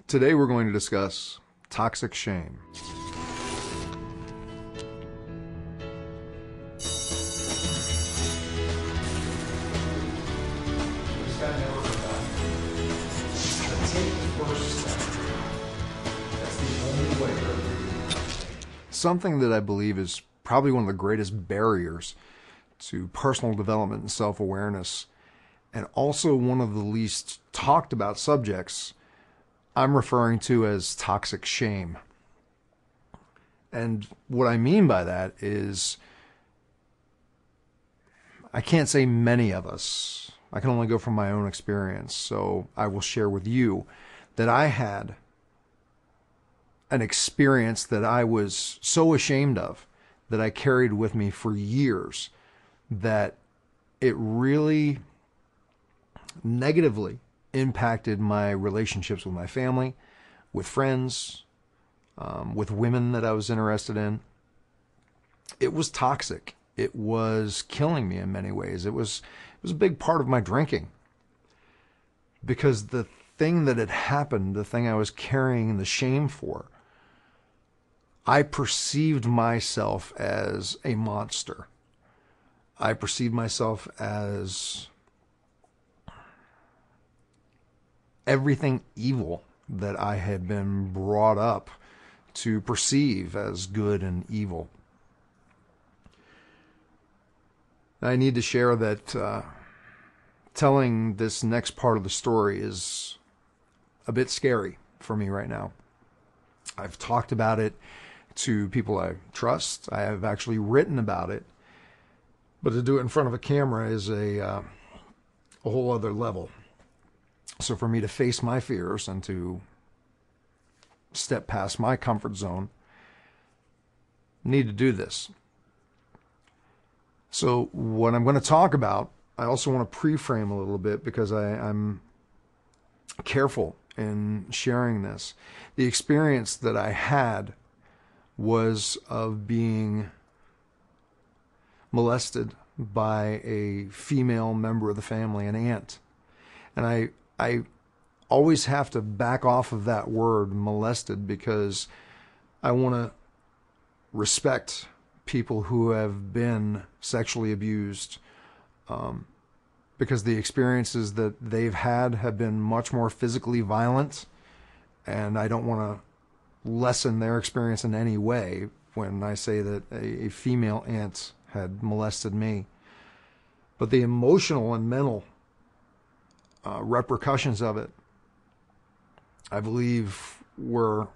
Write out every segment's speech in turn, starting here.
Today we're going to discuss toxic shame. Something that I believe is probably one of the greatest barriers to personal development and self-awareness, and also one of the least talked about subjects, I'm referring to as toxic shame. And what I mean by that is, I can't say many of us, I can only go from my own experience, so I will share with you that I had an experience that I was so ashamed of that I carried with me for years, that it really negatively impacted my relationships with my family, with friends, with women that I was interested in. It was toxic. It was killing me in many ways. It was a big part of my drinking, because the thing that had happened, the thing I was carrying the shame for, I perceived myself as a monster. I perceived myself as everything evil that I had been brought up to perceive as good and evil. I need to share that telling this next part of the story is a bit scary for me right now. I've talked about it to people I trust. I have actually written about it. But to do it in front of a camera is a whole other level. So for me to face my fears and to step past my comfort zone, I need to do this. So what I'm going to talk about, I also want to pre-frame a little bit, because I'm careful in sharing this. The experience that I had was of being molested by a female member of the family, an aunt. And I always have to back off of that word, molested, because I want to respect people who have been sexually abused, because the experiences that they've had have been much more physically violent, and I don't want to lessen their experience in any way when I say that a female aunt had molested me. But the emotional and mental repercussions of it, I believe, were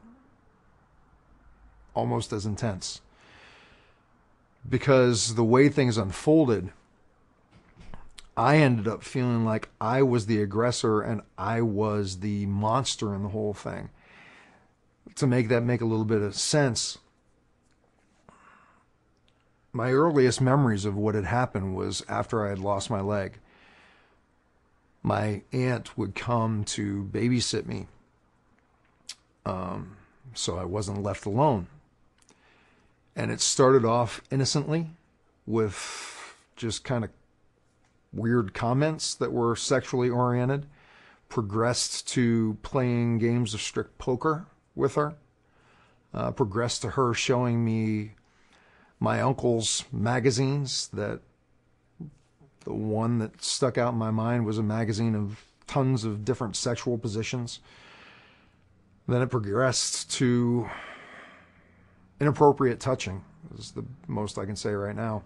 almost as intense. Because the way things unfolded, I ended up feeling like I was the aggressor and I was the monster in the whole thing. To make that make a little bit of sense, my earliest memories of what had happened was after I had lost my leg. My aunt would come to babysit me, so I wasn't left alone. And it started off innocently with just kind of weird comments that were sexually oriented, progressed to playing games of strict poker with her, progressed to her showing me my uncle's magazines. That the one that stuck out in my mind was a magazine of tons of different sexual positions. Then it progressed to inappropriate touching, is the most I can say right now.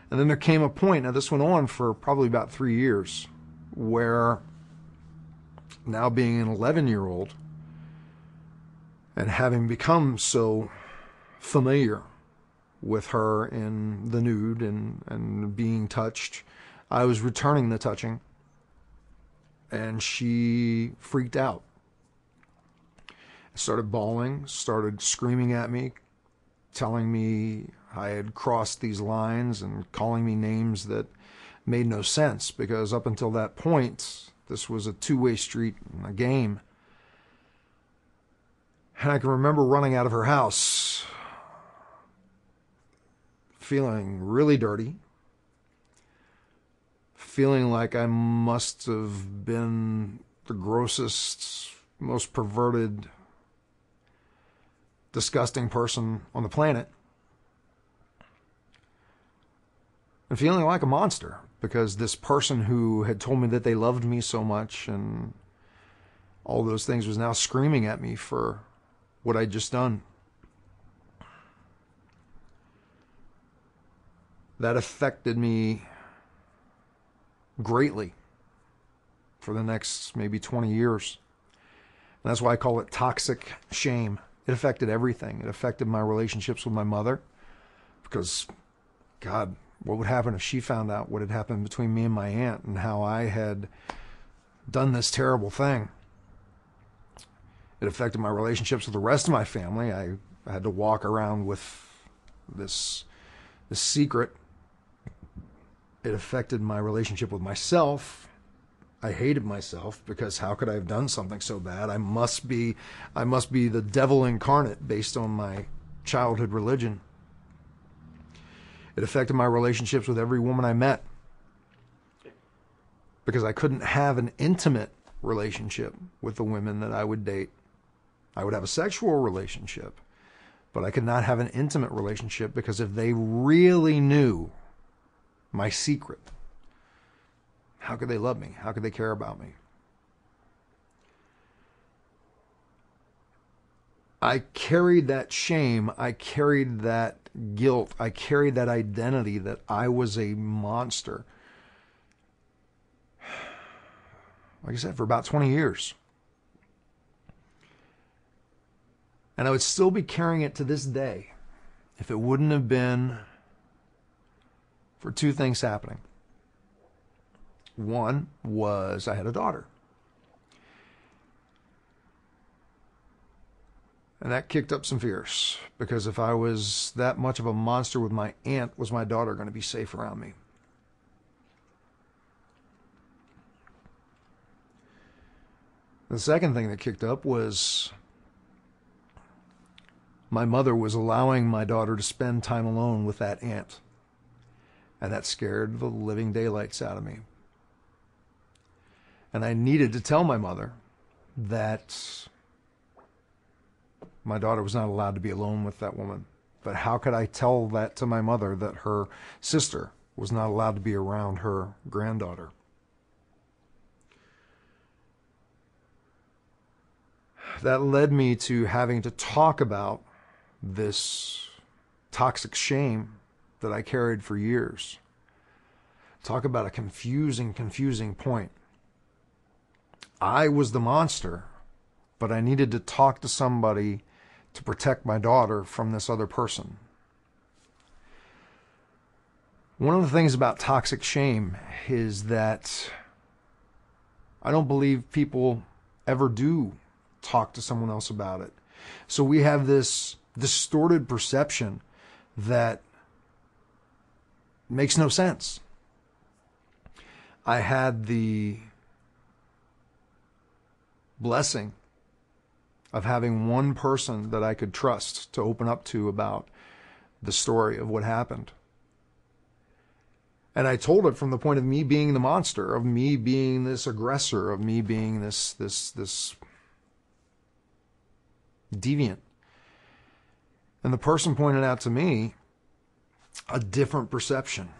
And then there came a point, now this went on for probably about 3 years, where now being an 11-year-old and having become so familiar with her in the nude and being touched, I was returning the touching, and she freaked out. Started bawling, started screaming at me, telling me I had crossed these lines and calling me names that made no sense, because up until that point, this was a two-way street, a game. And I can remember running out of her house, feeling really dirty, feeling like I must have been the grossest, most perverted, disgusting person on the planet, and feeling like a monster because this person who had told me that they loved me so much and all those things was now screaming at me for what I'd just done. That affected me greatly for the next maybe 20 years. And that's why I call it toxic shame. It affected everything. It affected my relationships with my mother because, God, what would happen if she found out what had happened between me and my aunt and how I had done this terrible thing? It affected my relationships with the rest of my family. I had to walk around with this secret. It affected my relationship with myself. I hated myself because how could I have done something so bad? I must be the devil incarnate based on my childhood religion. It affected my relationships with every woman I met because I couldn't have an intimate relationship with the women that I would date. I would have a sexual relationship, but I could not have an intimate relationship because if they really knew my secret, how could they love me? How could they care about me? I carried that shame. I carried that guilt. I carried that identity that I was a monster. Like I said, for about 20 years. And I would still be carrying it to this day if it wouldn't have been for two things happening. One was I had a daughter. And that kicked up some fears because if I was that much of a monster with my aunt, was my daughter going to be safe around me? The second thing that kicked up was my mother was allowing my daughter to spend time alone with that aunt. And that scared the living daylights out of me. And I needed to tell my mother that my daughter was not allowed to be alone with that woman. But how could I tell that to my mother that her sister was not allowed to be around her granddaughter? That led me to having to talk about this toxic shame that I carried for years. Talk about a confusing point. I was the monster, but I needed to talk to somebody to protect my daughter from this other person. One of the things about toxic shame is that I don't believe people ever do talk to someone else about it. So we have this distorted perception that makes no sense. I had the blessing of having one person that I could trust to open up to about the story of what happened. And I told it from the point of me being the monster, of me being this aggressor, of me being this deviant. And the person pointed out to me a different perception.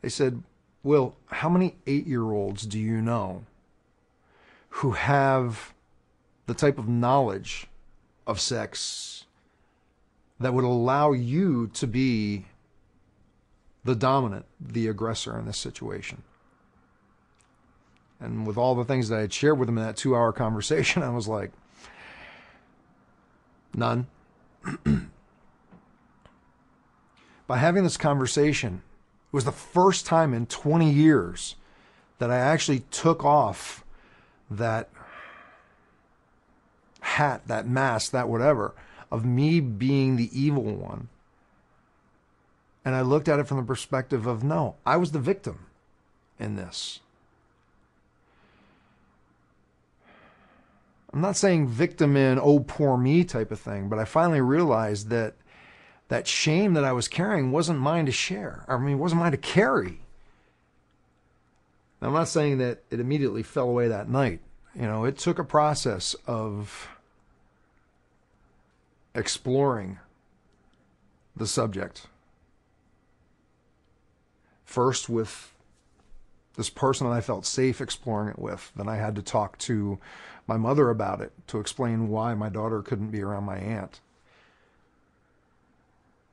They said, Will, how many 8-year-olds do you know who have the type of knowledge of sex that would allow you to be the dominant, the aggressor in this situation? And with all the things that I had shared with them in that 2-hour conversation, I was like, none. By having this conversation, it was the first time in 20 years that I actually took off that hat, that mask, that whatever, of me being the evil one. And I looked at it from the perspective of, no, I was the victim in this. I'm not saying victim in, oh, poor me type of thing, but I finally realized that that shame that I was carrying wasn't mine to share. I mean, it wasn't mine to carry. Now, I'm not saying that it immediately fell away that night. You know, it took a process of exploring the subject. First with this person that I felt safe exploring it with. Then I had to talk to my mother about it to explain why my daughter couldn't be around my aunt.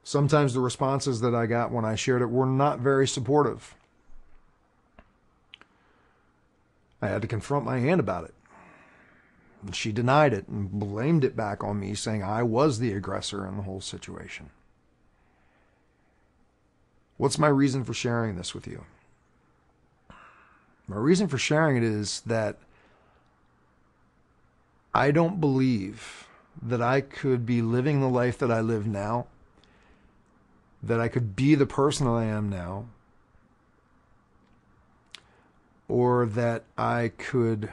Sometimes the responses that I got when I shared it were not very supportive. I had to confront my aunt about it. And she denied it and blamed it back on me, saying I was the aggressor in the whole situation. What's my reason for sharing this with you? My reason for sharing it is that I don't believe that I could be living the life that I live now, that I could be the person that I am now, or that I could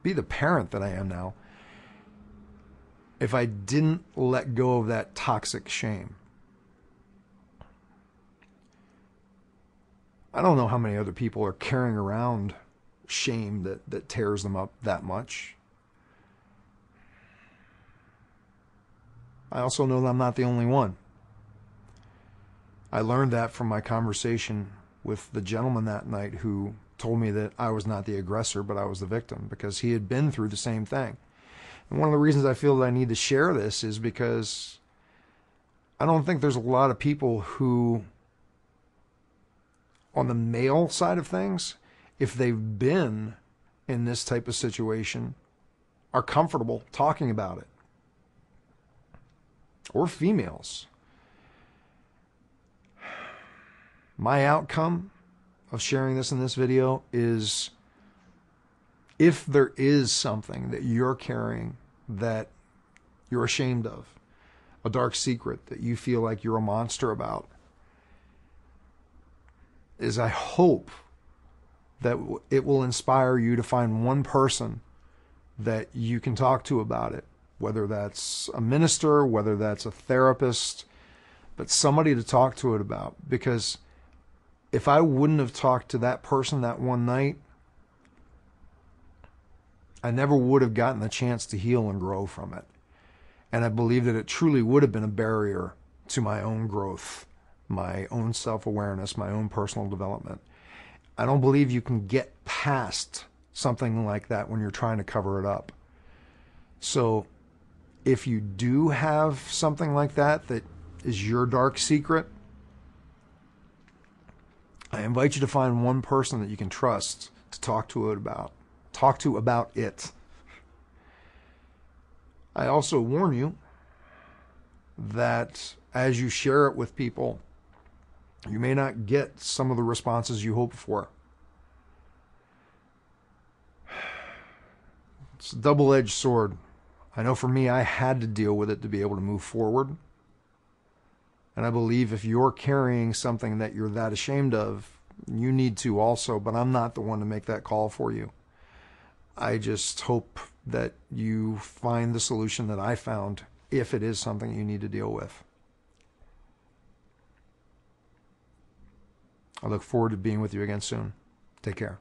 be the parent that I am now if I didn't let go of that toxic shame. I don't know how many other people are carrying around shame that tears them up that much. I also know that I'm not the only one. I learned that from my conversation with the gentleman that night who told me that I was not the aggressor, but I was the victim, because he had been through the same thing. And one of the reasons I feel that I need to share this is because I don't think there's a lot of people who, on the male side of things, if they've been in this type of situation, are comfortable talking about it. Or females. My outcome of sharing this in this video is, if there is something that you're carrying that you're ashamed of, a dark secret that you feel like you're a monster about, is I hope that it will inspire you to find one person that you can talk to about it, whether that's a minister, whether that's a therapist, but somebody to talk to it about. Because if I wouldn't have talked to that person that one night, I never would have gotten the chance to heal and grow from it. And I believe that it truly would have been a barrier to my own growth, my own self-awareness, my own personal development. I don't believe you can get past something like that when you're trying to cover it up. So if you do have something like that that is your dark secret, I invite you to find one person that you can trust to talk to about it. I also warn you that as you share it with people, you may not get some of the responses you hope for. It's a double-edged sword. I know for me, I had to deal with it to be able to move forward. And I believe if you're carrying something that you're that ashamed of, you need to also, but I'm not the one to make that call for you. I just hope that you find the solution that I found if it is something you need to deal with. I look forward to being with you again soon. Take care.